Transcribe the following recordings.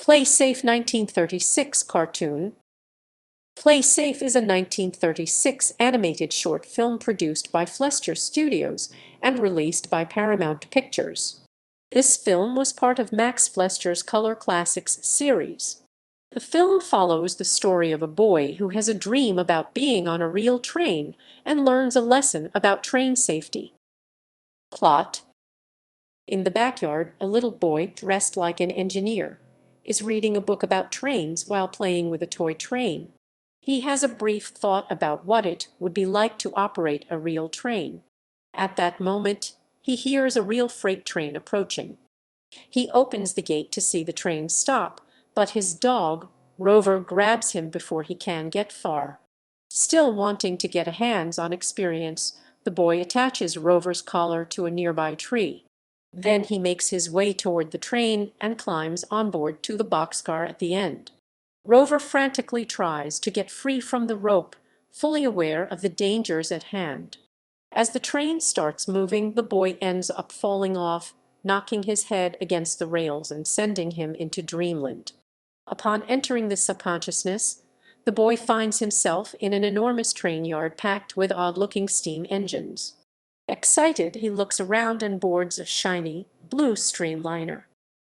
Play Safe 1936 cartoon. Play Safe is a 1936 animated short film produced by Fleischer Studios and released by Paramount Pictures. This film was part of Max Fleischer's Color Classics series. The film follows the story of a boy who has a dream about being on a real train and learns a lesson about train safety. Plot: in the backyard, a little boy dressed like an engineer is reading a book about trains while playing with a toy train. He has a brief thought about what it would be like to operate a real train. At that moment, he hears a real freight train approaching. He opens the gate to see the train stop, but his dog, Rover, grabs him before he can get far. Still wanting to get a hands-on experience, the boy attaches Rover's collar to a nearby tree. Then he makes his way toward the train and climbs on board to the boxcar at the end. Rover frantically tries to get free from the rope, fully aware of the dangers at hand. As the train starts moving, the boy ends up falling off, knocking his head against the rails and sending him into dreamland. Upon entering the subconsciousness, the boy finds himself in an enormous train yard packed with odd-looking steam engines. Excited, he looks around and boards a shiny, blue streamliner.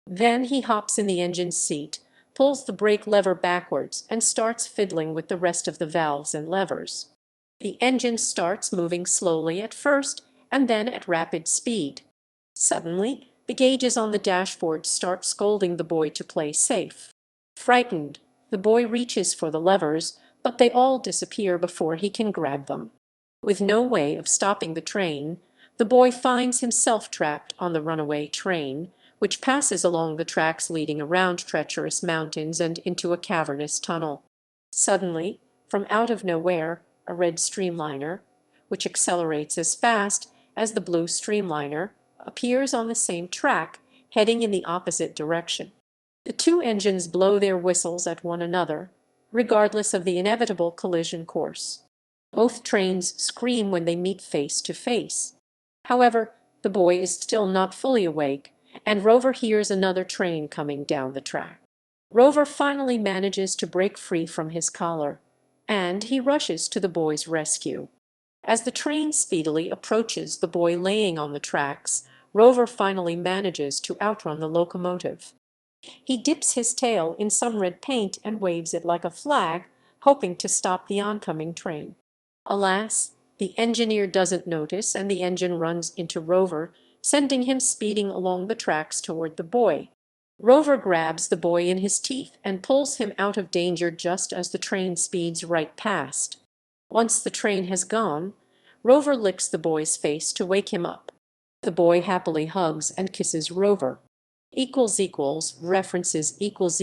Then he hops in the engine seat, pulls the brake lever backwards, and starts fiddling with the rest of the valves and levers. The engine starts moving slowly at first, and then at rapid speed. Suddenly, the gauges on the dashboard start scolding the boy to play safe. Frightened, the boy reaches for the levers, but they all disappear before he can grab them. With no way of stopping the train, the boy finds himself trapped on the runaway train, which passes along the tracks leading around treacherous mountains and into a cavernous tunnel. Suddenly, from out of nowhere, a red streamliner, which accelerates as fast as the blue streamliner, appears on the same track, heading in the opposite direction. The two engines blow their whistles at one another, regardless of the inevitable collision course. Both trains scream when they meet face to face. However, the boy is still not fully awake, and Rover hears another train coming down the track. Rover finally manages to break free from his collar, and he rushes to the boy's rescue. As the train speedily approaches the boy laying on the tracks, Rover finally manages to outrun the locomotive. He dips his tail in some red paint and waves it like a flag, hoping to stop the oncoming train. Alas, the engineer doesn't notice, and the engine runs into Rover, sending him speeding along the tracks toward the boy. Rover grabs the boy in his teeth and pulls him out of danger just as the train speeds right past. Once the train has gone, Rover licks the boy's face to wake him up. The boy happily hugs and kisses Rover. References equals